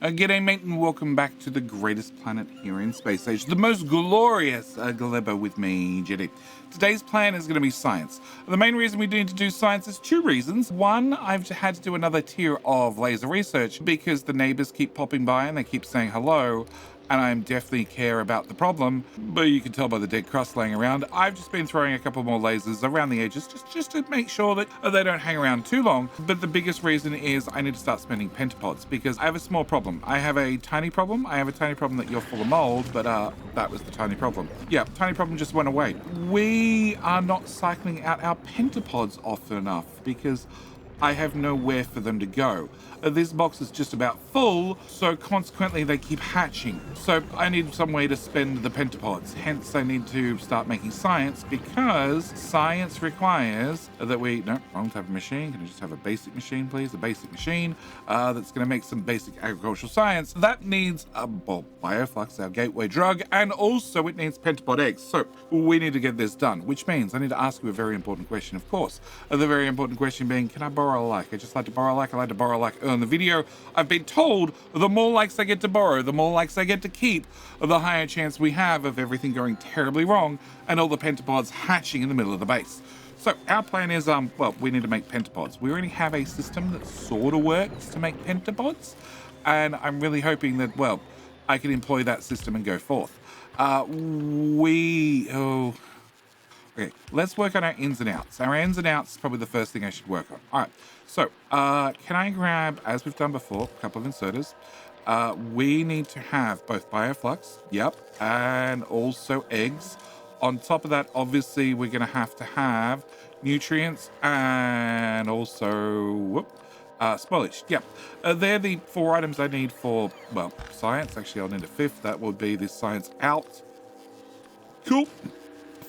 G'day mate and welcome back to the greatest planet here in space age, the most glorious gleba with me, Jetty. Today's plan is going to be science. The main reason we need to do science is two reasons. One, I've had to do another tier of laser research because the neighbors keep popping by and they keep saying hello, and I definitely care about the problem, but you can tell by the dead crust laying around. I've just been throwing a couple more lasers around the edges just to make sure that they don't hang around too long. But the biggest reason is I need to start spending pentapods because I have a small problem. I have a tiny problem. I have a tiny problem that you're full of mold, but that was the tiny problem. Yeah, tiny problem just went away. We are not cycling out our pentapods often enough because I have nowhere for them to go. This box is just about full, so consequently they keep hatching. So I need some way to spend the pentapods. Hence I need to start making science because science requires that we, no, wrong type of machine. Can I just have a basic machine, please? A basic machine that's gonna make some basic agricultural science. That needs bioflux, our gateway drug, and also it needs pentapod eggs. So we need to get this done, which means I need to ask you a very important question, of course. The very important question being, can I borrow a like? I just like to borrow a like. I like to borrow a like in the video. I've been told the more likes I get to borrow, the more likes I get to keep, the higher chance we have of everything going terribly wrong and all the pentapods hatching in the middle of the base. So our plan is, well, we need to make pentapods. We already have a system that sort of works to make pentapods, and I'm really hoping that, well, I can employ that system and go forth. Okay, let's work on our ins and outs. Our ins and outs is probably the first thing I should work on. All right, so can I grab, as we've done before, a couple of inserters? We need to have both bioflux, yep, and also eggs. On top of that, obviously, we're going to have nutrients and also spoilage. Yep, they're the 4 items I need for, well, science. Actually, I'll need a fifth. That would be the science out. Cool.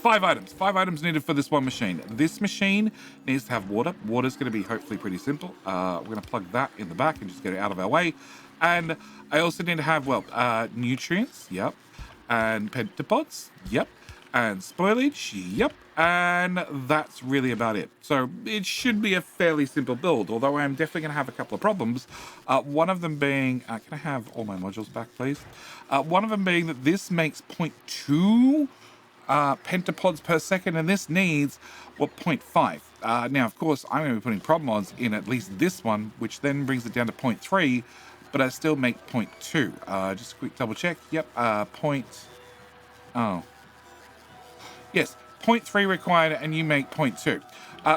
5 items needed for this one machine. This machine needs to have water. Water's going to be hopefully pretty simple. We're going to plug that in the back and just get it out of our way. And I also need to have, well, nutrients, yep, and pentapods, yep, and spoilage, yep, and that's really about it. So it should be a fairly simple build, although I'm definitely going to have a couple of problems. One of them being, can I have all my modules back, please? One of them being that this makes 0.2 pentapods per second, and this needs, what, 0.5. Now, of course, I'm going to be putting prod mods in at least this one, which then brings it down to 0.3, but I still make 0.2. Just a quick double check. Yep, yes, 0.3 required, and you make 0.2.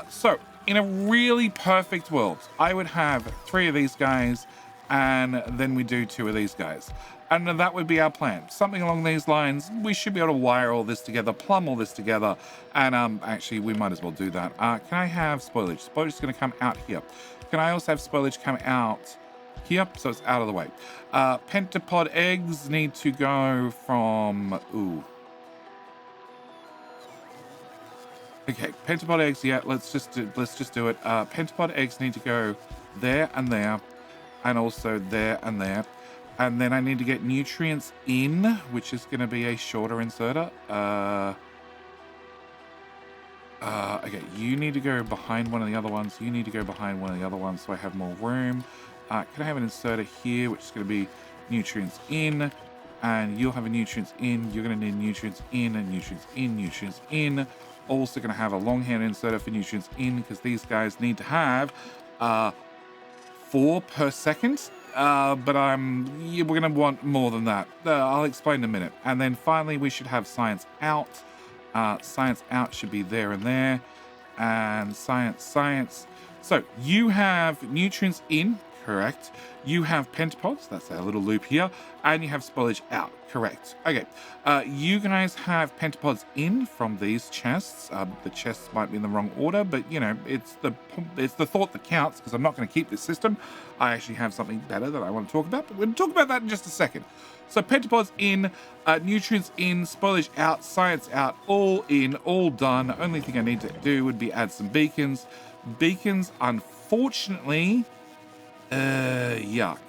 So, in a really perfect world, I would have 3 of these guys, and then we do 2 of these guys. And that would be our plan. Something along these lines. We should be able to wire all this together, plumb all this together, and actually, we might as well do that. Can I have spoilage? Spoilage is going to come out here. Can I also have spoilage come out here? So it's out of the way. Pentapod eggs need to go from... Okay, pentapod eggs, yeah, let's just do it. Pentapod eggs need to go there and there, and also there and there. And then I need to get nutrients in, which is going to be a shorter inserter. Okay, you need to go behind one of the other ones. You need to go behind one of the other ones so I have more room. Can I have an inserter here, which is going to be nutrients in, and you'll have a nutrients in. You're going to need nutrients in and nutrients in, nutrients in. Also going to have a longhand inserter for nutrients in because these guys need to have 4 per second. But we're going to want more than that. I'll explain in a minute. And then finally, we should have science out. Science out should be there and there. And science. So you have nutrients in, correct. You have pentapods, that's our little loop here. And you have spoilage out, correct. Okay, you guys have pentapods in from these chests. The chests might be in the wrong order, but you know, it's the thought that counts because I'm not going to keep this system. I actually have something better that I want to talk about, but we'll talk about that in just a second. So pentapods in, nutrients in, spoilage out, science out, all in, all done. The only thing I need to do would be add some beacons. Beacons, unfortunately, yuck.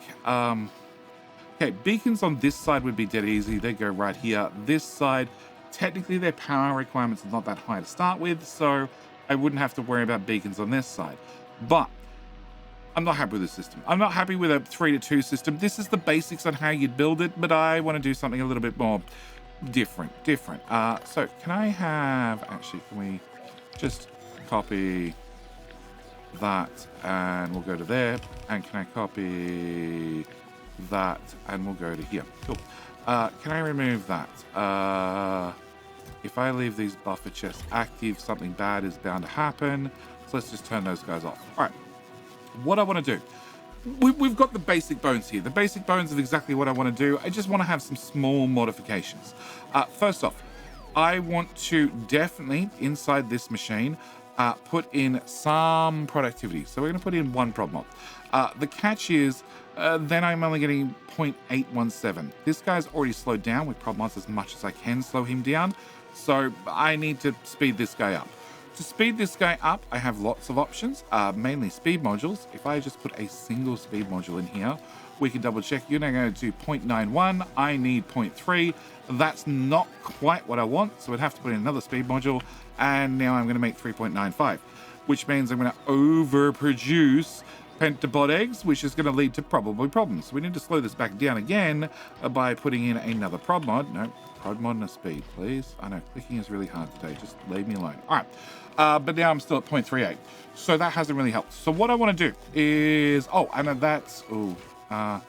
Okay, beacons on this side would be dead easy. They go right here. This side, technically their power requirements are not that high to start with, so I wouldn't have to worry about beacons on this side. But I'm not happy with this system. I'm not happy with a 3-to-2 system. This is the basics on how you'd build it, but I want to do something a little bit more different. So can I have, actually, can we just copy that and we'll go to there, and can I copy that and we'll go to here? Cool. Can I remove that? If I leave these buffer chests active, something bad is bound to happen. So let's just turn those guys off. All right. What I want to do, we've got the basic bones here. The basic bones of exactly what I want to do. I just want to have some small modifications. First off, I want to definitely, inside this machine, put in some productivity. So we're going to put in 1 prod mod. The catch is, then I'm only getting 0.817. This guy's already slowed down with prod mods as much as I can slow him down. So I need to speed this guy up. To speed this guy up, I have lots of options, mainly speed modules. If I just put a single speed module in here, we can double check. You're now going to do 0.91. I need 0.3. That's not quite what I want, so I'd have to put in another speed module, and now I'm going to make 3.95, which means I'm going to overproduce pentapod eggs, which is going to lead to probably problems. So we need to slow this back down again by putting in another prod mod. No, prod mod and a speed, please. I know clicking is really hard today. Just leave me alone. All right. But now I'm still at 0.38. So that hasn't really helped. So what I want to do is, can I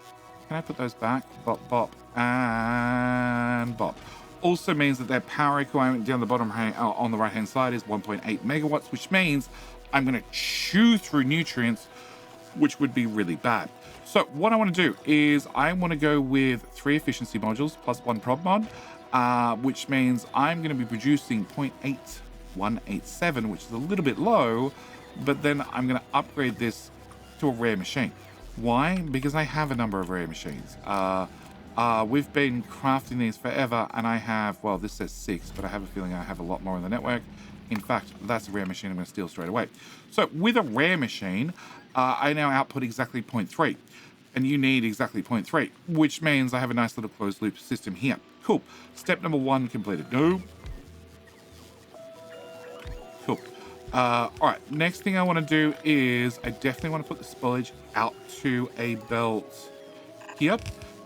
put those back? Bop, bop, and bop. Also means that their power requirement down the bottom on the right hand side is 1.8 megawatts, which means I'm going to chew through nutrients, which would be really bad. So what I want to do is I want to go with 3 efficiency modules plus 1 prod mod, which means I'm going to be producing 0.8187, which is a little bit low, but then I'm going to upgrade this to a rare machine. Why? Because I have a number of rare machines. We've been crafting these forever, and I have, well, this says 6, but I have a feeling I have a lot more in the network. In fact, that's a rare machine I'm going to steal straight away. So with a rare machine, I now output exactly 0.3, and you need exactly 0.3, which means I have a nice little closed loop system here. Cool. Step number 1 completed. No. Cool. All right. Next thing I want to do is I definitely want to put the spoilage out to a belt here.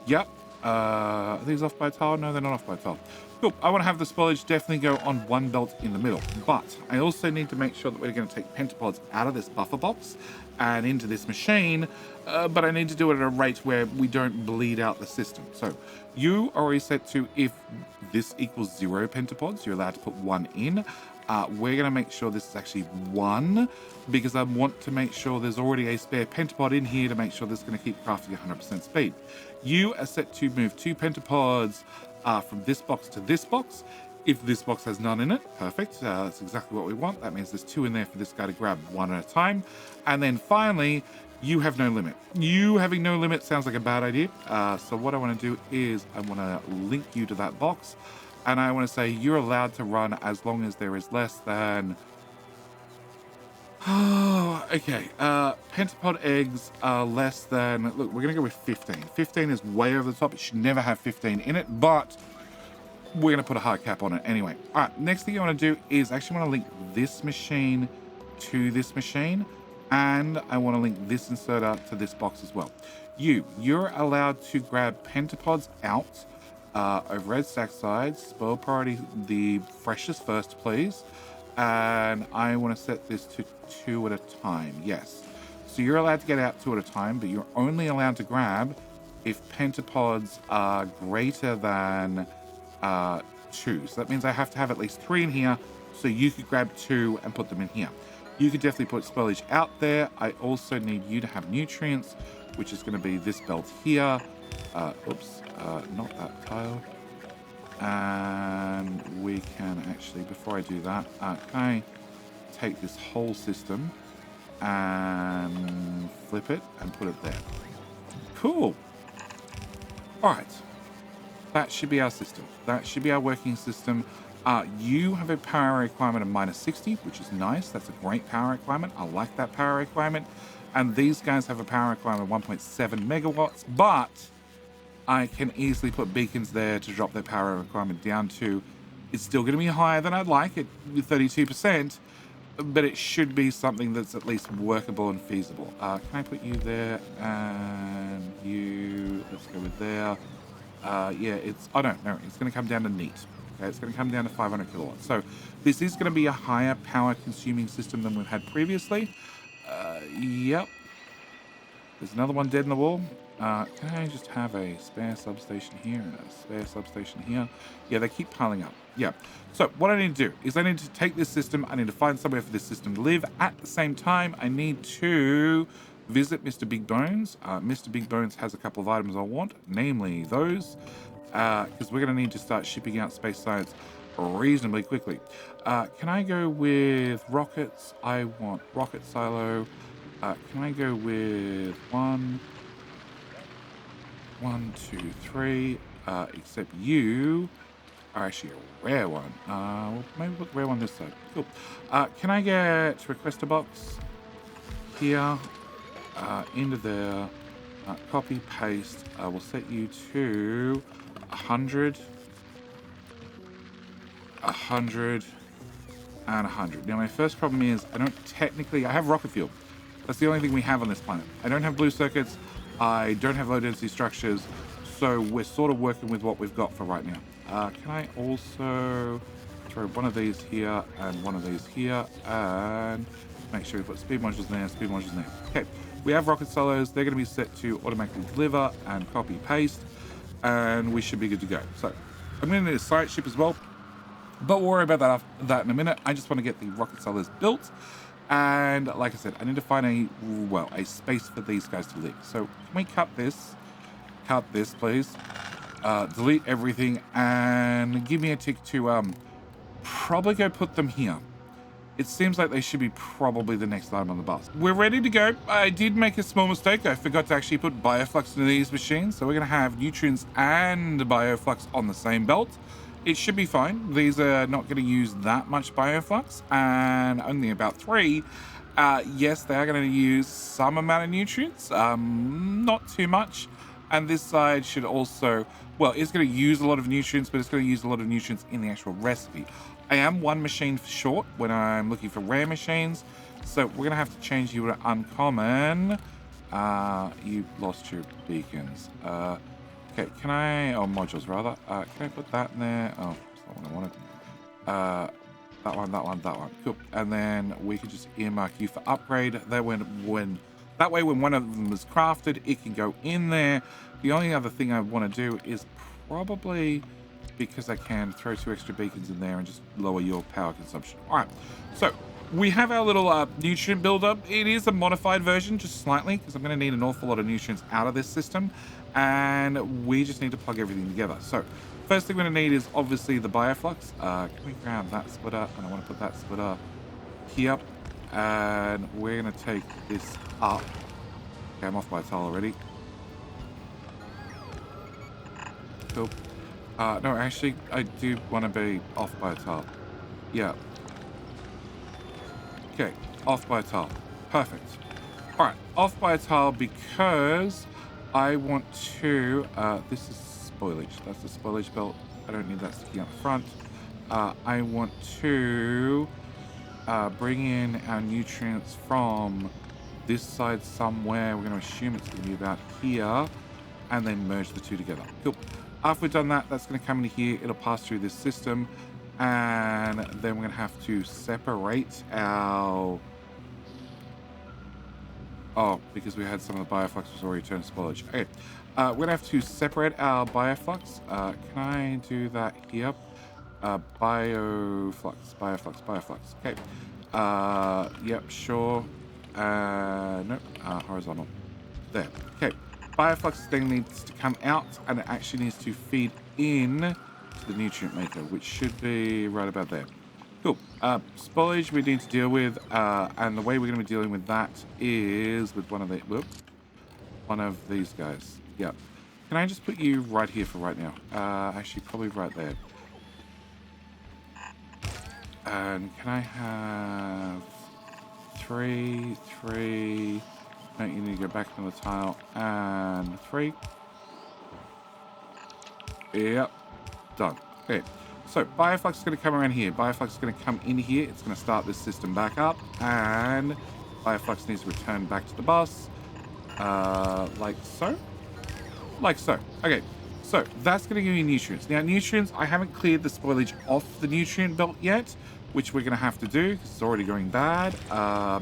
Yep. Are these off by a tile? No, they're not off by a tile. Cool. I want to have the spoilage definitely go on 1 belt in the middle, but I also need to make sure that we're going to take pentapods out of this buffer box and into this machine, but I need to do it at a rate where we don't bleed out the system. So you are already set to, if this equals 0 pentapods, you're allowed to put 1 in. We're going to make sure this is actually 1, because I want to make sure there's already a spare pentapod in here to make sure this is going to keep crafting 100% speed. You are set to move 2 pentapods from this box to this box. If this box has none in it, perfect. That's exactly what we want. That means there's 2 in there for this guy to grab 1 at a time. And then finally, you have no limit. You having no limit sounds like a bad idea. So what I want to do is I want to link you to that box. And I want to say you're allowed to run as long as there is less than... Oh, okay. Pentapod eggs are less than... Look, we're going to go with 15. 15 is way over the top. It should never have 15 in it, but we're going to put a hard cap on it anyway. All right, next thing I want to do is actually want to link this machine to this machine, and I want to link this inserter to this box as well. You're allowed to grab pentapods out overhead stack sides. Spoil priority the freshest first, please. And I want to set this to 2 at a time. Yes. So you're allowed to get out 2 at a time, but you're only allowed to grab if pentapods are greater than 2. So that means I have to have at least 3 in here, so you could grab 2 and put them in here. You could definitely put spoilage out there. I also need you to have nutrients, which is going to be this belt here. Not that tile. And we can actually, before I do that, can I take this whole system and flip it and put it there? Cool. All right. That should be our system. That should be our working system. You have a power requirement of -60, which is nice. That's a great power requirement. I like that power requirement. And these guys have a power requirement of 1.7 megawatts, but I can easily put beacons there to drop their power requirement down to... It's still going to be higher than I'd like at 32%, but it should be something that's at least workable and feasible. Can I put you there? And you, let's go with there. Yeah, it's, oh no, it's going to come down to neat. Okay, it's going to come down to 500 kilowatts. So this is going to be a higher power consuming system than we've had previously. Yep. There's another one dead in the wall. Can I just have a spare substation here and a spare substation here? Yeah, they keep piling up. Yeah. So what I need to do is I need to take this system. I need to find somewhere for this system to live. At the same time, I need to visit Mr. Big Bones. Mr. Big Bones has a couple of items I want, namely those, because we're going to need to start shipping out space science reasonably quickly. Can I go with rockets? I want rocket silo. Can I go with one, two, three? Except you are actually a rare one. Well, maybe put the rare one this side. Cool. Can I get request a box here? Into there. Copy, paste. We'll set you to 100, 100, and 100. Now, my first problem is I have rocket fuel. That's the only thing we have on this planet. I don't have blue circuits. I don't have low density structures. So we're sort of working with what we've got for right now. Can I also throw one of these here and one of these here and make sure we put speed modules in there, speed modules in there. Okay, we have rocket silos. They're going to be set to automatically deliver and copy paste, and we should be good to go. So I'm going to need a science ship as well, but we'll worry about that in a minute. I just want to get the rocket silos built. And like I said, I need to find a space for these guys to live. So can we cut this, please? Delete everything and give me a tick to probably go put them here. It seems like they should be probably the next item on the bus. We're ready to go. I did make a small mistake. I forgot to actually put bioflux into these machines. So we're going to have nutrients and bioflux on the same belt. It should be fine. These are not going to use that much bioflux and only about 3. Yes, they are going to use some amount of nutrients, not too much. And this side should also, well, it's going to use a lot of nutrients, but it's going to use a lot of nutrients in the actual recipe. I am one machine short when I'm looking for rare machines. So we're going to have to change you to uncommon. You lost your beacons. Okay, can I, or modules rather, can I put that in there? Oh, that's not what I wanted. That one, cool. And then we can just earmark you for upgrade. That way when one of them is crafted, it can go in there. The only other thing I want to do is probably, because I can, throw 2 extra beacons in there and just lower your power consumption. All right, so we have our little nutrient buildup. It is a modified version, just slightly, because I'm going to need an awful lot of nutrients out of this system. And we just need to plug everything together. So first thing we're going to need is obviously the bioflux. Can we grab that splitter? And I want to put that splitter here. And we're going to take this up. Okay, I'm off by a tile already. Cool. No, actually, I do want to be off by a tile. Yeah. Okay, off by a tile. Perfect. All right, off by a tile because I want to, this is spoilage. That's the spoilage belt. I don't need that sticking out the front. I want to bring in our nutrients from this side somewhere. We're going to assume it's going to be about here and then merge the two together. Cool. After we've done that, that's going to come into here. It'll pass through this system and then we're going to have to separate our... Oh, because we had some of the bioflux was already turned to spoilage. Okay, we're going to have to separate our bioflux. Can I do that here? Bioflux. Okay. Yep, sure. Nope, horizontal. There. Okay. Bioflux thing needs to come out and it actually needs to feed in to the nutrient maker, which should be right about there. Cool. Spoilage we need to deal with, and the way we're going to be dealing with that is with one of these guys. Yep. Can I just put you right here for right now? Actually, probably right there. And can I have 3, 3... No, you need to go back on the tile, and 3. Yep. Done. Okay. So bioflux is going to come around here. Bioflux is going to come in here. It's going to start this system back up, and bioflux needs to return back to the bus, like so. Like so. Okay, so that's going to give you nutrients. Now, nutrients, I haven't cleared the spoilage off the nutrient belt yet, which we're going to have to do because it's already going bad,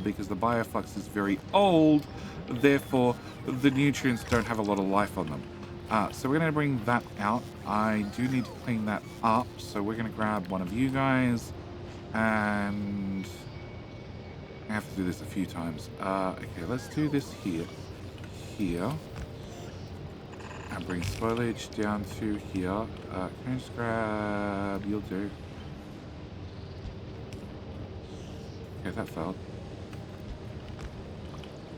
because the bioflux is very old. Therefore, the nutrients don't have a lot of life on them. So we're going to bring that out. I do need to clean that up. So we're going to grab one of you guys, and I have to do this a few times. Okay, let's do this here. And bring spoilage down to here. Can I just grab... You'll do. Okay, that failed.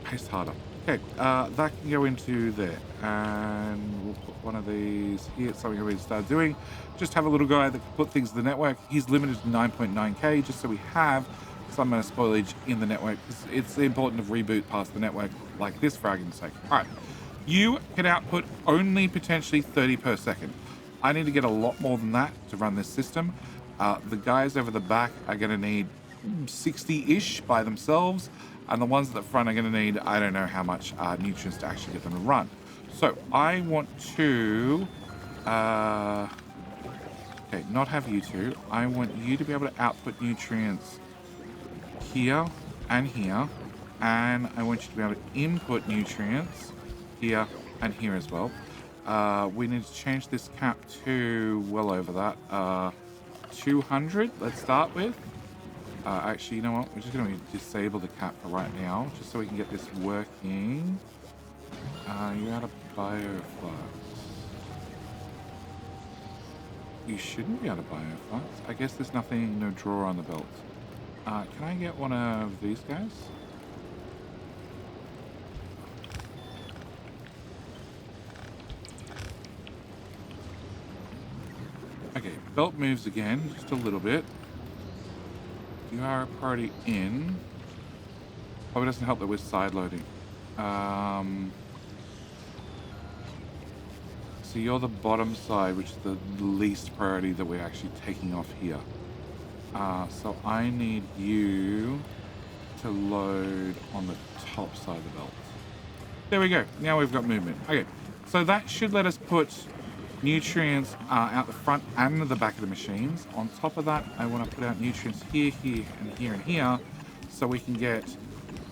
Paste harder. Okay, that can go into there. And we'll put one of these here. It's something we start doing. Just have a little guy that can put things in the network. He's limited to 9.9k, just so we have some spoilage in the network. It's important to reboot past the network like this, for argument's sake. All right. You can output only potentially 30 per second. I need to get a lot more than that to run this system. The guys over the back are going to need 60-ish by themselves, and the ones at the front are going to need, I don't know how much nutrients to actually get them to run. So I want to, okay, not have you two. I want you to be able to output nutrients here and here, and I want you to be able to input nutrients here and here as well. We need to change this cap to well over that. 200, let's start with. Actually, you know what? We're just going to disable the cap for right now, just so we can get this working. You're out of bioflux. You shouldn't be out of bioflux. I guess there's nothing, no drawer on the belt. Can I get one of these guys? Okay, belt moves again, just a little bit. You are a priority in. Probably doesn't help that we're side loading. So you're the bottom side, which is the least priority that we're actually taking off here. So I need you to load on the top side of the belt. There we go. Now we've got movement. Okay, so that should let us put nutrients out the front and the back of the machines. On top of that, I want to put out nutrients here, here, and here, and here, so we can get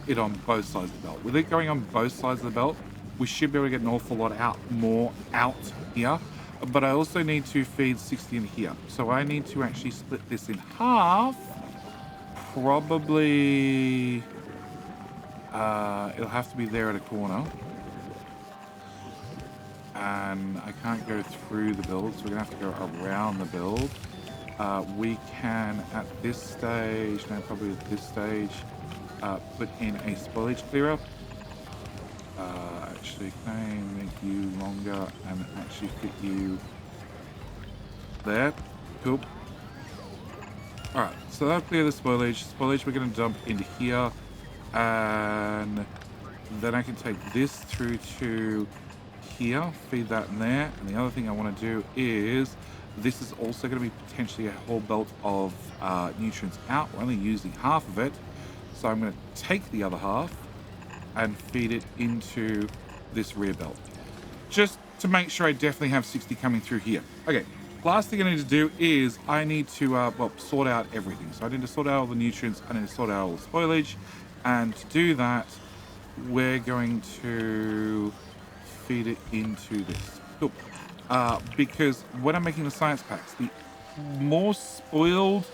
it on both sides of the belt. With it going on both sides of the belt, we should be able to get an awful lot more out here. But I also need to feed 60 in here. So I need to actually split this in half. Probably, it'll have to be there at a corner. And I can't go through the build, so we're gonna have to go around the build. We can, at this stage, no, probably at this stage, put in a spoilage clearer. Actually, can I make you longer and actually fit you there? Cool. Alright, so that'll clear the spoilage. Spoilage we're gonna dump into here, and then I can take this through to here, feed that in there. And the other thing I want to do is, this is also going to be potentially a whole belt of nutrients out. We're only using half of it, so I'm going to take the other half and feed it into this rear belt, just to make sure I definitely have 60 coming through here. Okay, last thing I need to do is I need to well, sort out everything. So I need to sort out all the nutrients, I need to sort out all the spoilage, and to do that we're going to feed it into this. Cool. Because when I'm making the science packs, the more spoiled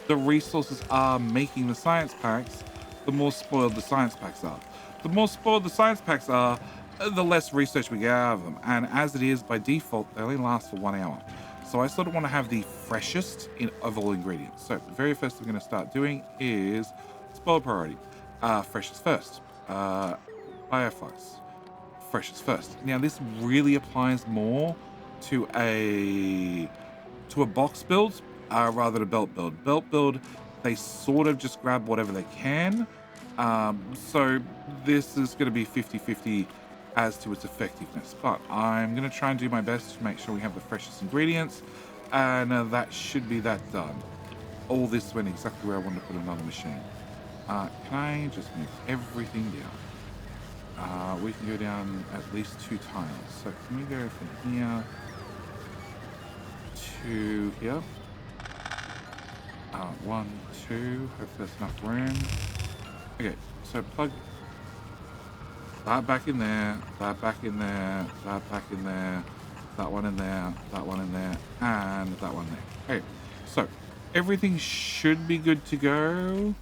the resources are making the science packs, the more spoiled the science packs are. The more spoiled the science packs are, the less research we get out of them. And as it is, by default, they only last for 1 hour. So I sort of want to have the freshest of all ingredients. So the very first thing I'm going to start doing is spoil priority. Freshest first. Bioflux. Freshest first. Now this really applies more to a box build rather than a belt build. Belt build, they sort of just grab whatever they can. So this is going to be 50-50 as to its effectiveness, but I'm going to try and do my best to make sure we have the freshest ingredients. and that should be that done. All this went exactly where I wanted to put another machine. Can I just move everything down? We can go down at least 2 tiles. So can we go from here to here? 1, 2. Hopefully that's enough room. Okay, so plug that back in there, that back in there, that back in there, that one in there, that one in there, and that one there. Okay, so everything should be good to go.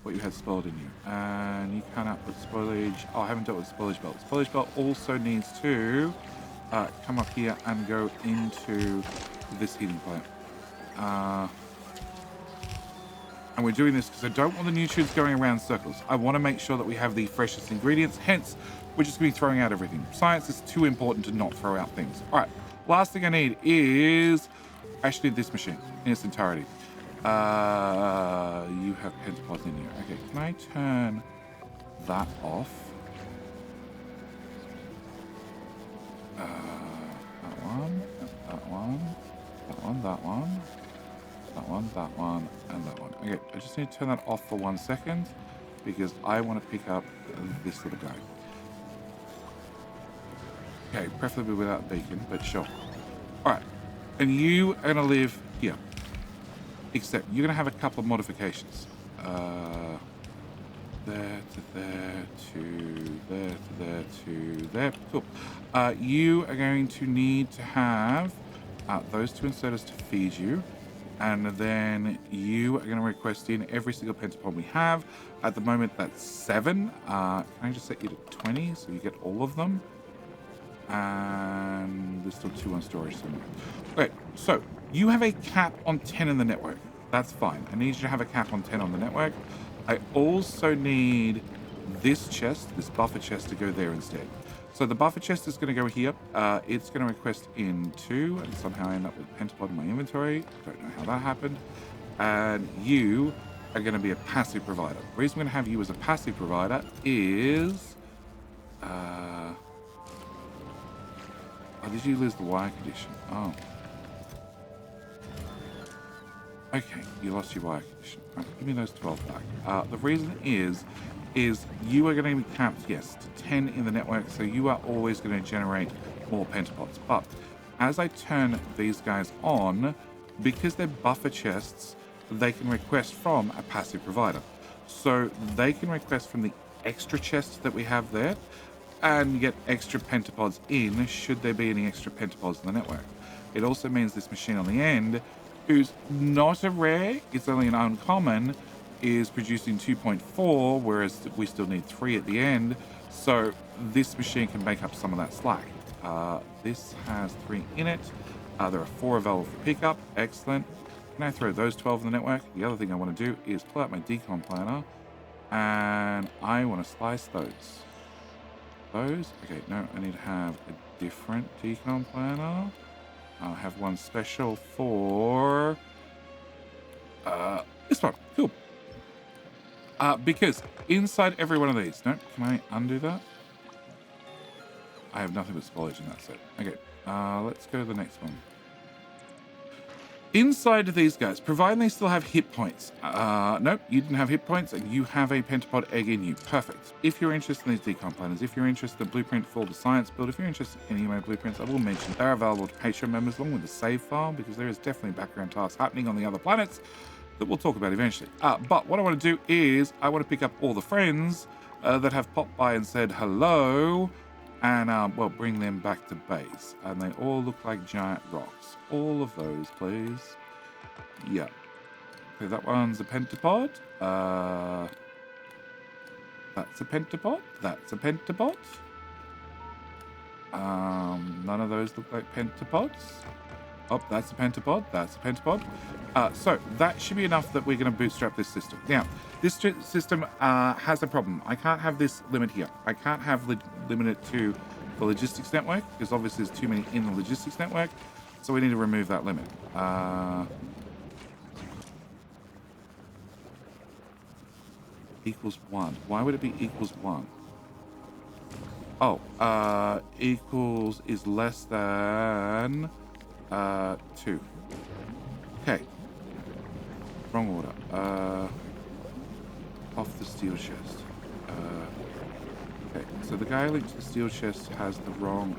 What you had spoiled in you, and you can't output spoilage. Oh, I haven't dealt with spoilage belt. Spoilage belt also needs to come up here and go into this heating plant. And we're doing this because I don't want the nutrients going around circles. I want to make sure that we have the freshest ingredients. Hence, we're just going to be throwing out everything. Science is too important to not throw out things. All right, last thing I need is actually this machine in its entirety. You have pentapods in here. Okay, can I turn that off? That one, that one, that one, that one, that one, that one, and that one. Okay, I just need to turn that off for 1 second because I want to pick up this little guy. Okay, preferably without bacon, but sure. All right, and you are going to live here. Except you're going to have a couple of modifications. There to there to there to there to there. Cool. You are going to need to have those 2 inserters to feed you. And then you are going to request in every single pentapod we have. At the moment, that's 7. Can I just set you to 20 so you get all of them? And there's still 2 on storage somewhere. Okay, so you have a cap on 10 in the network. That's fine. I need you to have a cap on 10 on the network. I also need this chest, this buffer chest, to go there instead. So the buffer chest is going to go here. It's going to request in 2, and somehow I end up with a pentapod in my inventory. Don't know how that happened. And you are going to be a passive provider. The reason we're going to have you as a passive provider is... oh, did you lose the wire condition? Oh. Okay, you lost your wire condition. Right, give me those 12 back. The reason is you are going to be capped, yes, to 10 in the network, so you are always going to generate more pentapods. But as I turn these guys on, because they're buffer chests, they can request from a passive provider. So they can request from the extra chests that we have there and get extra pentapods in should there be any extra pentapods in the network. It also means this machine on the end, who's not a rare, it's only an uncommon, is producing 2.4, whereas we still need 3 at the end. So this machine can make up some of that slack. This has 3 in it. There are 4 available for pickup. Excellent. Can I throw those 12 in the network? The other thing I want to do is pull out my decon planner, and I want to slice those. Okay, no, I need to have a different decon planner. I'll have one special for this one. Cool. Because inside every one of these, no, can I undo that? I have nothing but spoilage in that set. Okay, let's go to the next one. Inside of these guys, providing they still have hit points. Nope, you didn't have hit points and you have a pentapod egg in you. Perfect. If you're interested in these decon planners, if you're interested in the blueprint for the science build, if you're interested in any of my blueprints, I will mention they're available to Patreon members along with the save file, because there is definitely background tasks happening on the other planets that we'll talk about eventually. But what I want to do is I want to pick up all the friends that have popped by and said hello, and well, bring them back to base. And they all look like giant rocks. All of those, please. Yeah. Okay, that one's a pentapod. That's a pentapod. That's a pentapod. None of those look like pentapods. Oh, that's a pentapod. That's a pentapod. So that should be enough that we're going to bootstrap this system. Now, this system has a problem. I can't have this limit here. I can't have limit it to the logistics network, because obviously there's too many in the logistics network. So we need to remove that limit. Equals 1. Why would it be equals 1? Oh, equals is less than 2. Okay. Wrong order. Off the steel chest. Okay, so the guy linked to the steel chest has the wrong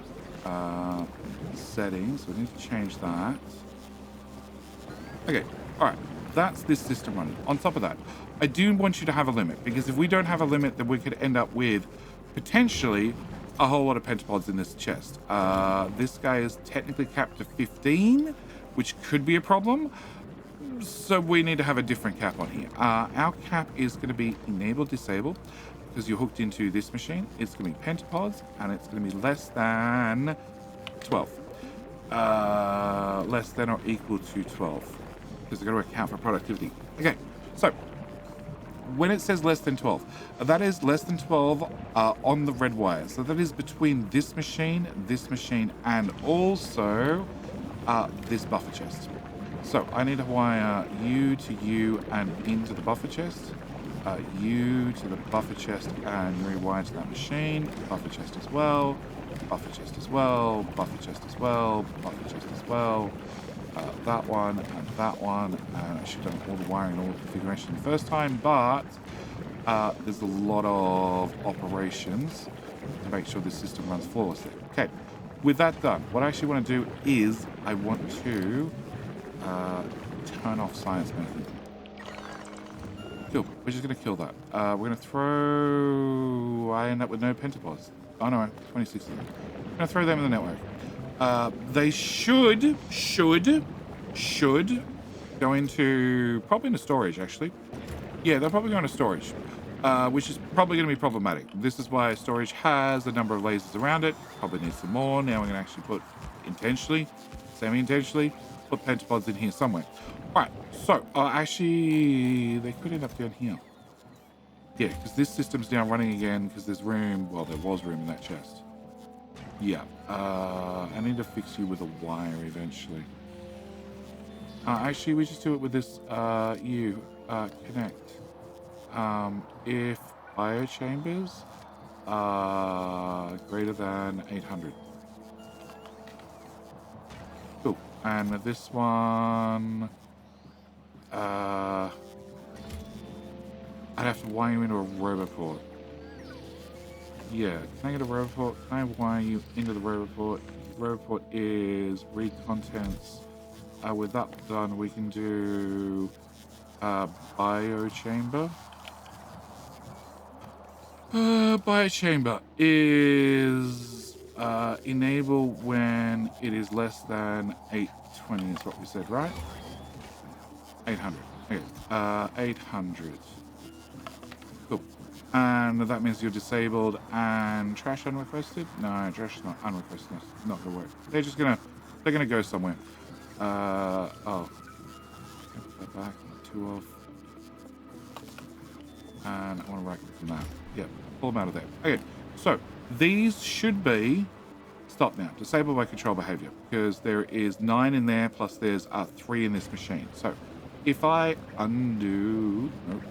settings, so we need to change that. Okay, alright. That's this system running. On top of that, I do want you to have a limit, because if we don't have a limit, then we could end up with potentially a whole lot of pentapods in this chest. This guy is technically capped to 15, which could be a problem. So we need to have a different cap on here. Our cap is going to be enabled, disabled, because you're hooked into this machine. It's going to be pentapods, and it's going to be less than 12. Less than or equal to 12, because they're going to account for productivity. Okay, so when it says less than 12, that is less than 12 on the red wire. So that is between this machine, and also this buffer chest. So I need to wire you to you and into the buffer chest, you to the buffer chest and rewire to that machine, buffer chest as well, buffer chest as well, buffer chest as well, buffer chest as well, that one and that one. And I should have done all the wiring and all the configuration the first time, but there's a lot of operations to make sure this system runs flawlessly. Okay, with that done, what I actually want to do is I want to turn off science making. Cool. We're just going to kill that. We're going to throw... I end up with no pentapods. Oh no, 26 of them. I'm going to throw them in the network. They should go into... probably into storage, actually. Yeah, they'll probably go into storage, which is probably going to be problematic. This is why storage has a number of lasers around it. Probably needs some more. Now we're going to actually put intentionally, semi-intentionally, put pentapods in here somewhere. All right, so actually they could end up down here. Yeah, because this system's now running again because there's room. Well, there was room in that chest. Yeah, I need to fix you with a wire eventually. Actually, we just do it with this connect. If biochambers are greater than 800. Cool. And with this one, I'd have to wire you into a roboport. Yeah, can I get a roboport? Can I wire you into the roboport? Roboport is read contents. With that done, we can do biochamber. Biochamber is enable when it is less than 820 is what we said, right? 800. Okay. 800. Cool. And that means you're disabled and trash unrequested? No, trash is not unrequested. It's not gonna work. They're gonna go somewhere. Oh. Put that back. 2 off. And I want to right click from that. Yep. Pull them out of there. Okay. So these should be stop now. Disable by control behavior, because there is 9 in there, plus there's 3 in this machine. So if I undo, nope,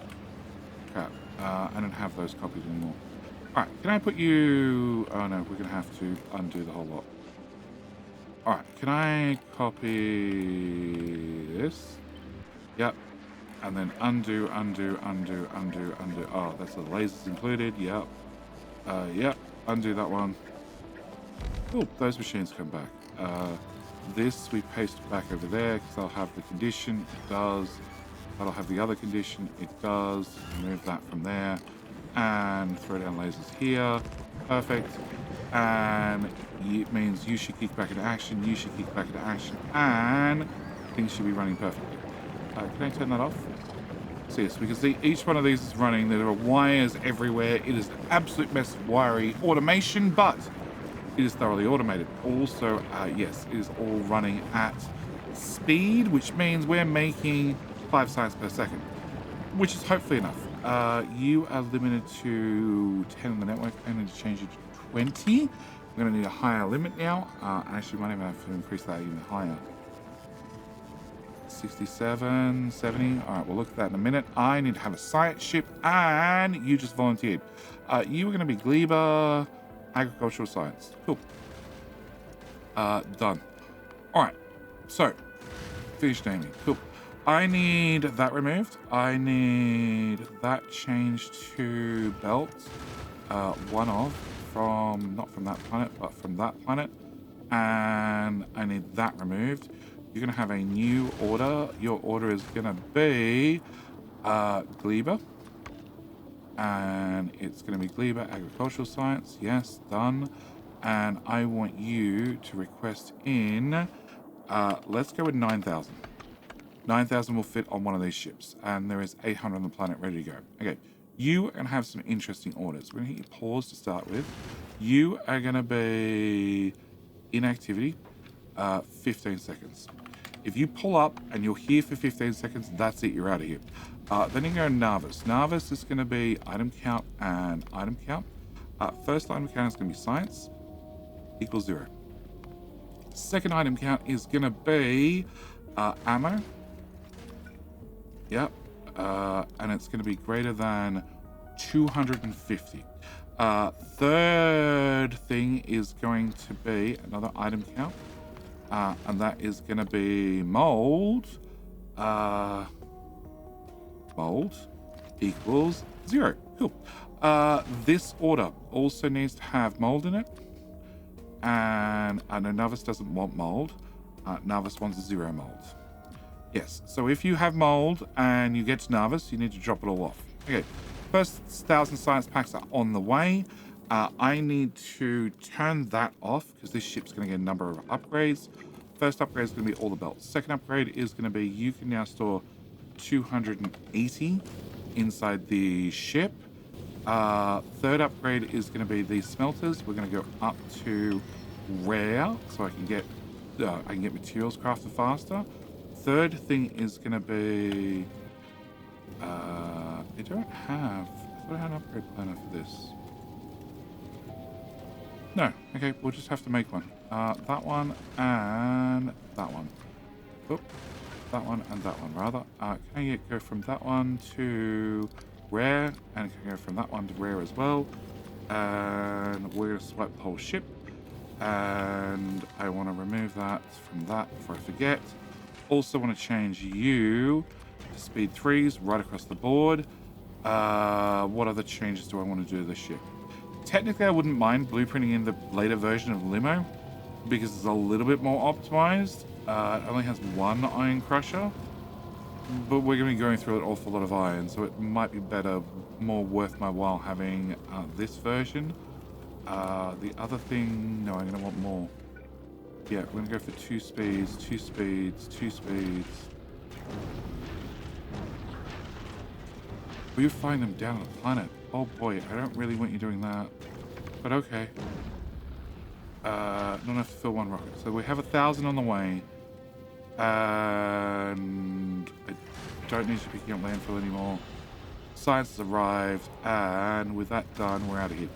crap, I don't have those copied anymore. All right, can I put you? Oh no, we're gonna have to undo the whole lot. All right, can I copy this? Yep. And then undo. Oh, that's the lasers included. Yep. Yep. Undo that one. Oh, those machines come back. This we paste back over there because I'll have the condition. It does. That'll have the other condition. It does. Remove that from there. And throw down lasers here. Perfect. And it means you should kick back into action. You should kick back into action. And things should be running perfectly. Can I turn that off? So yes, we can see each one of these is running. There are wires everywhere. It is an absolute mess of wiry automation, but it is thoroughly automated. Also, yes, it is all running at speed, which means we're making 5 science per second, which is hopefully enough. You are limited to 10 on the network. I need to change it to 20. I'm going to need a higher limit now. Actually, might even have to increase that even higher. 67, 70. All right, we'll look at that in a minute. I need to have a science ship, and you just volunteered. You were going to be gleba, agricultural science. Cool. Done. All right. So, finished naming. Cool. I need that removed. I need that changed to belt. One of, from, not from that planet, but from that planet. And I need that removed. You're going to have a new order. Your order is going to be gleba. And it's going to be gleba agricultural science. Yes, done. And I want you to request in, let's go with 9,000. 9,000 will fit on one of these ships, and there is 800 on the planet ready to go. Okay, you are going to have some interesting orders. We're going to hit your pause to start with. You are going to be inactivity, 15 seconds. If you pull up and you're here for 15 seconds, that's it, you're out of here. Then you go Narvis. Narvis is going to be item count and item count. First item count is going to be science, equals 0. Second item count is going to be ammo. Yep. And it's going to be greater than 250. Third thing is going to be another item count. And that is going to be mold. Mold equals 0. Cool. This order also needs to have mold in it. And I know Narvis doesn't want mold. Narvis wants 0 mold. Yes, so if you have mold and you get to Narvis, you need to drop it all off. Okay, first 1,000 science packs are on the way. I need to turn that off because this ship's going to get a number of upgrades. First upgrade is going to be all the belts. Second upgrade is going to be you can now store 280 inside the ship. Third upgrade is going to be these smelters. We're going to go up to rare so I can get materials crafted faster. Third thing is going to be I thought I had an upgrade planner for this. No, okay, we'll just have to make one. That one and that one. Oop, that one and that one rather. Can I go from that one to rare, and can go from that one to rare as well. And we're going to swipe the whole ship. And I want to remove that from that before I forget. Also want to change you to speed 3s right across the board. What other changes do I want to do to the ship? Technically, I wouldn't mind blueprinting in the later version of Limo because it's a little bit more optimized. It only has 1 iron crusher, but we're going to be going through an awful lot of iron, so it might be better, more worth my while having this version. The other thing, no, I'm going to want more. Yeah, we're going to go for 2 speeds, 2 speeds, 2 speeds. Will you find them down on the planet? Oh boy, I don't really want you doing that. But okay. Not enough to fill 1 rocket. So we have 1,000 on the way. And I don't need to be picking up landfill anymore. Science has arrived. And with that done, we're out of here.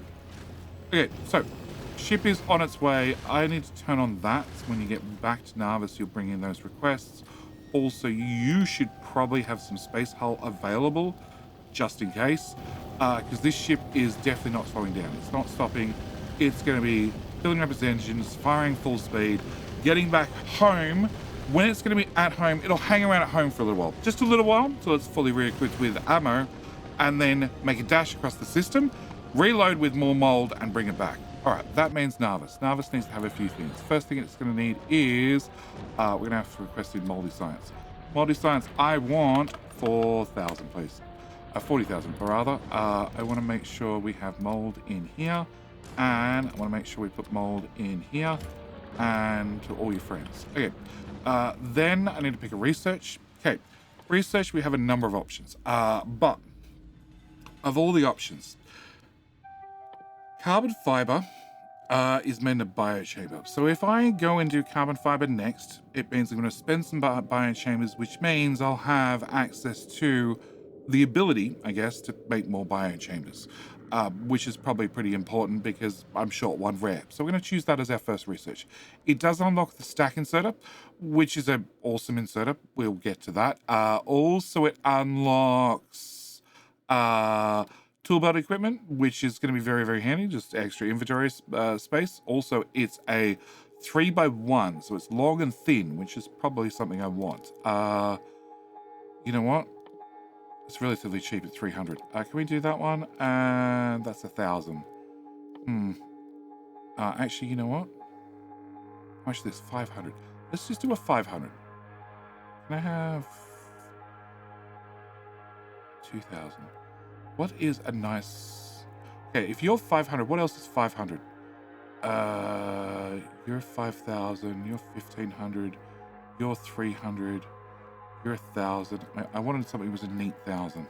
Okay, so ship is on its way. I need to turn on that. When you get back to Narvis, you'll bring in those requests. Also, you should probably have some space hull available just in case, because this ship is definitely not slowing down. It's not stopping. It's going to be filling up its engines, firing full speed, getting back home. When it's going to be at home, it'll hang around at home for a little while, just a little while, till it's fully re-equipped with ammo, and then make a dash across the system, reload with more mold, and bring it back. All right, that means Narvis. Narvis needs to have a few things. First thing it's going to need is we're going to have to request in moldy science. Moldy science, I want 4,000, please. 40,000 rather. I want to make sure we have mold in here, and I want to make sure we put mold in here, and to all your friends. Okay. Then I need to pick a research. Okay, research, we have a number of options. But of all the options, carbon fiber is meant to biochamber. So if I go and do carbon fiber next, it means I'm going to spend some biochambers, which means I'll have access to the ability, I guess, to make more biochambers, which is probably pretty important because I'm short 1 rare. So we're going to choose that as our first research. It does unlock the stack inserter, which is an awesome inserter. We'll get to that. Also, it unlocks tool belt equipment, which is going to be very, very handy, just extra inventory space. Also, it's a 3 by 1, so it's long and thin, which is probably something I want. You know what? It's relatively cheap at 300. Can we do that one? And that's 1,000. Actually, you know what? How much is this? 500. Let's just do a 500. Can I have 2,000? What is a nice... Okay, if you're 500, what else is 500? You're 5,000, you're 1,500, you're 300, you're 1,000. I wanted something that was a neat 1,000.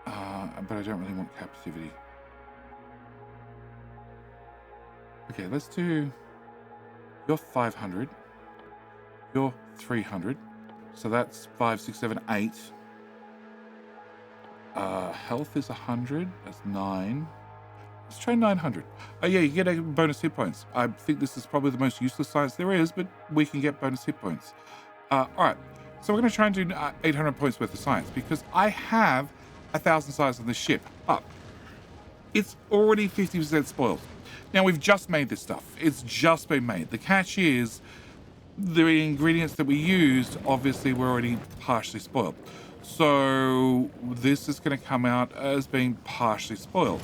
But I don't really want captivity. Okay, let's do... You're 500. You're 300. So that's 5, 6, 7, 8. Health is 100. That's 9. Let's try 900. Oh yeah, you get a bonus hit points. I think this is probably the most useless science there is, but we can get bonus hit points. Alright, so we're going to try and do 800 points worth of science, because I have 1,000 science on this ship. But it's already 50% spoiled. Now, we've just made this stuff. It's just been made. The catch is the ingredients that we used, obviously, were already partially spoiled. So this is going to come out as being partially spoiled,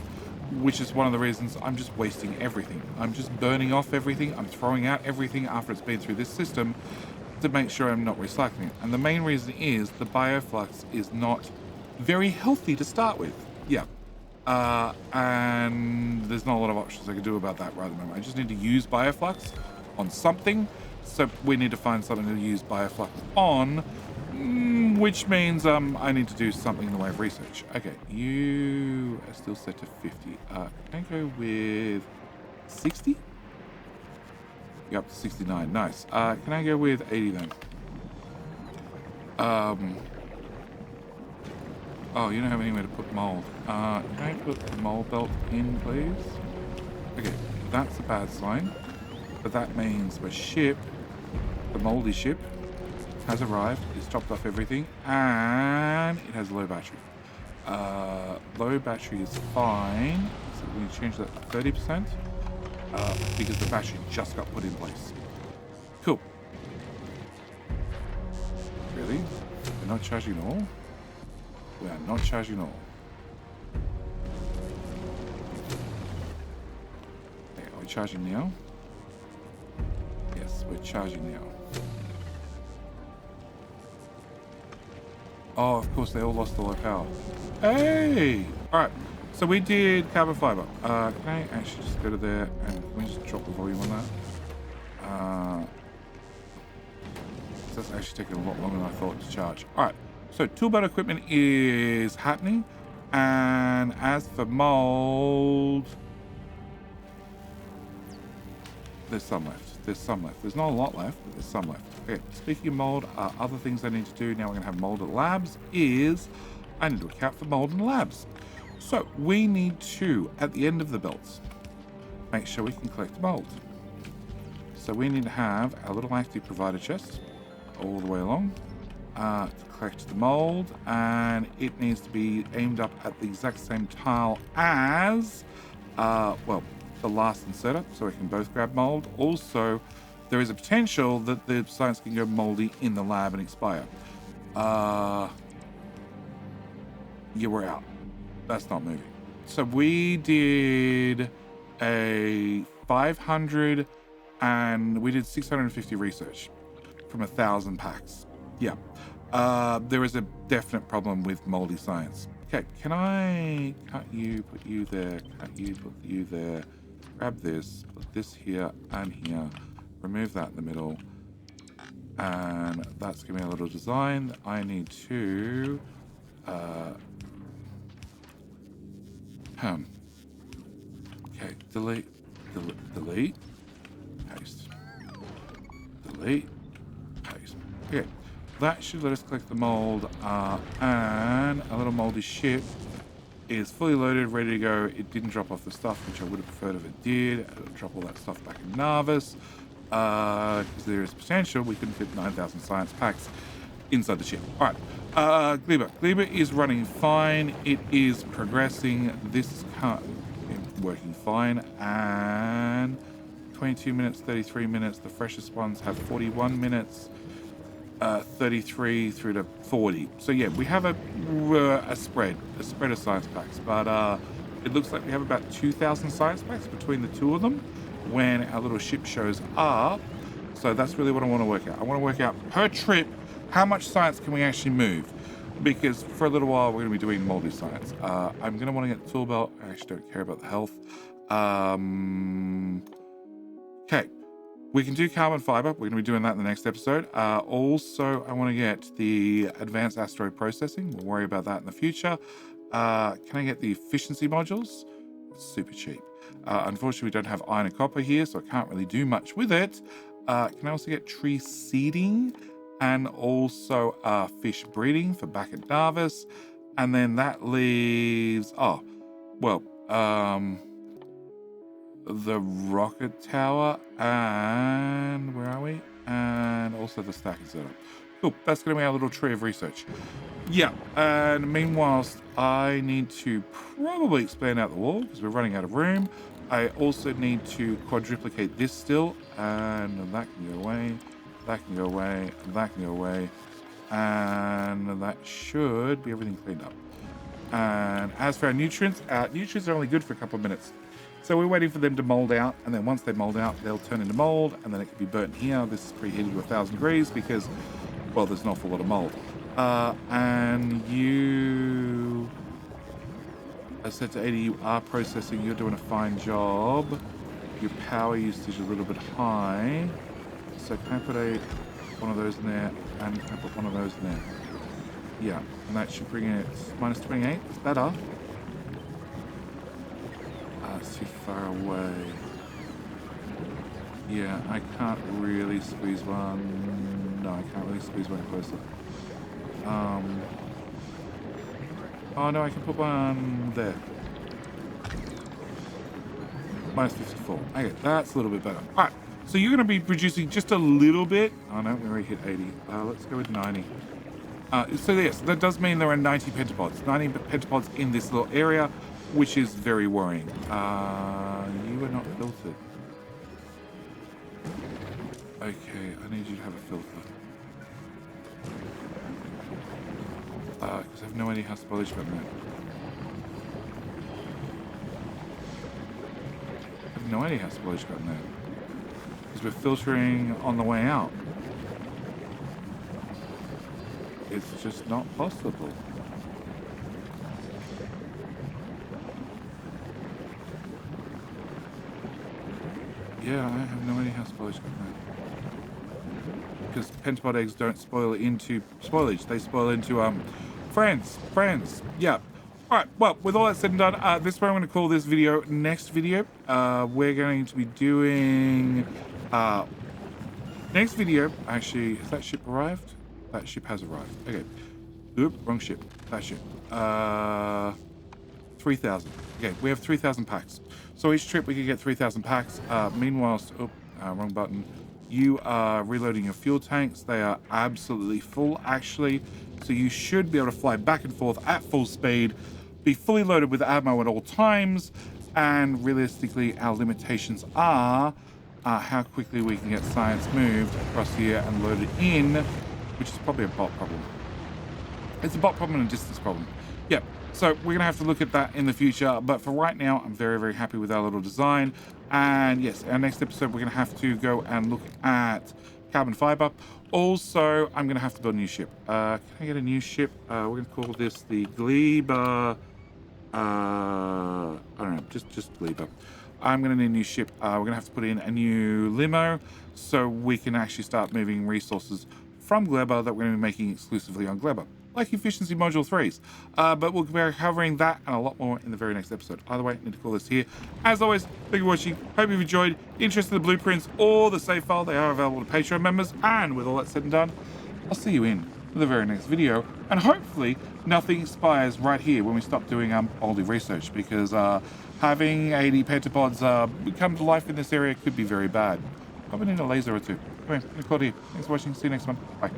which is one of the reasons I'm just wasting everything. I'm just burning off everything. I'm throwing out everything after it's been through this system to make sure I'm not recycling it. And the main reason is the bioflux is not very healthy to start with. Yeah. And there's not a lot of options I can do about that right at the moment. I just need to use bioflux on something. So we need to find something to use bioflux on, which means I need to do something in the way of research. Okay, you are still set to 50. Can I go with 60? You're up to 69. Nice. Can I go with 80 then? Oh, you don't have anywhere to put mold. Can I put the mold belt in, please? Okay, that's a bad sign. But that means my ship, the moldy ship, has arrived. It's chopped off everything. And it has low battery. Low battery is fine. So we need to change that to 30%. Because the battery just got put in place. Cool. Really? We're not charging at all? We are not charging at all. Okay, are we charging now? Yes, we're charging now. Oh, of course, they all lost all their power. Hey! Alright, so we did carbon fiber. Can I actually just go to there and can we just drop the volume on that? That's actually taking a lot longer than I thought to charge. Alright. So tool belt equipment is happening, and as for mold, there's some left. There's some left. There's not a lot left, but there's some left. Okay, speaking of mold, other things I need to do now we're going to have mold at labs is I need to account for mold in labs. So we need to, at the end of the belts, make sure we can collect mold. So we need to have our little active provider chest all the way along. To collect the mold, and it needs to be aimed up at the exact same tile as well, the last inserter, so we can both grab mold. Also, there is a potential that the science can go moldy in the lab and expire. Yeah, we're out. That's not moving. So we did a 500 and we did 650 research from 1,000 packs. Yeah. There is a definite problem with moldy science. Okay, can I cut you, put you there, cut you, put you there, grab this, put this here and here, remove that in the middle, and that's giving me a little design. I need to, okay, delete, paste, delete, paste. Okay. That should let us collect the mold, and a little moldy ship is fully loaded, ready to go. It didn't drop off the stuff, which I would have preferred if it did. It'll drop all that stuff back in Narvis, because there is potential we couldn't fit 9,000 science packs inside the ship. All right, gleba. Gleba is running fine. It is progressing. This is working fine, and 22 minutes, 33 minutes. The freshest ones have 41 minutes, 33 through to 40. So yeah, we have a spread of science packs, but it looks like we have about 2,000 science packs between the two of them when our little ship shows up. So that's really what I want to work out. I want to work out per trip how much science can we actually move, because for a little while we're going to be doing moldy science. I'm going to want to get the tool belt. I actually don't care about the health. Okay, we can do carbon fiber. We're going to be doing that in the next episode. Also, I want to get the advanced asteroid processing. We'll worry about that in the future. Can I get the efficiency modules? It's super cheap. Unfortunately, we don't have iron and copper here, so I can't really do much with it. Can I also get tree seeding and also fish breeding for back at Darvis? And then that leaves, the rocket tower and where are we? And also the stacking setup. Cool, that's going to be our little tree of research. Yeah, and meanwhile, I need to probably expand out the wall because we're running out of room. I also need to quadruplicate this still, and that can go away, that can go away, that can go away, and that should be everything cleaned up. And as for our nutrients are only good for a couple of minutes. So we're waiting for them to mold out, and then once they mold out, they'll turn into mold, and then it can be burnt here. This is preheated to 1,000 degrees because, well, there's an awful lot of mold. And you, I said to 80, you are processing, you're doing a fine job. Your power usage is a little bit high. So can I put one of those in there, and can I put one of those in there? Yeah, and that should bring it minus 28, it's better. It's too far away. Yeah, I can't really squeeze one. No, I can't really squeeze one closer. Oh no, I can put one there. Minus 54. Okay, that's a little bit better. Alright, so you're going to be producing just a little bit. Oh no, we already hit 80. Let's go with 90. So yes, that does mean there are 90 pentapods. 90 pentapods in this little area, which is very worrying. You are not filtered. Okay, I need you to have a filter. Because I have no idea how spoilage got in there. I have no idea how spoilage got in there. Because we're filtering on the way out. It's just not possible. Yeah, I have no idea how spoilage got in there. Because pentapod eggs don't spoil into spoilage. They spoil into, friends. Yeah. Alright, well, with all that said and done, this is where I'm going to call this video next video. We're going to be doing, next video, actually, has that ship arrived? That ship has arrived. Okay. Oop, wrong ship. That ship. 3,000. Okay, we have 3,000 packs. So each trip we can get 3,000 packs. Meanwhile, wrong button. You are reloading your fuel tanks. They are absolutely full, actually. So you should be able to fly back and forth at full speed, be fully loaded with ammo at all times, and realistically, our limitations are how quickly we can get science moved across here and loaded in, which is probably a bot problem. It's a bot problem and a distance problem. Yep. So we're going to have to look at that in the future. But for right now, I'm very, very happy with our little design. And yes, our next episode, we're going to have to go and look at carbon fiber. Also, I'm going to have to build a new ship. Can I get a new ship? We're going to call this the gleba. I don't know, just gleba. I'm going to need a new ship. We're going to have to put in a new limo so we can actually start moving resources from gleba that we're going to be making exclusively on gleba, like efficiency module 3s. But we'll be covering that and a lot more in the very next episode. Either way, I need to call this here. As always, thank you for watching. Hope you've enjoyed. Interested in the blueprints or the save file, they are available to Patreon members. And with all that said and done, I'll see you in the very next video. And hopefully nothing expires right here when we stop doing moldy research, because having 80 pentapods come to life in this area could be very bad. Probably need a laser or two. Anyway, I'm Claudia. Thanks for watching. See you next one. Bye.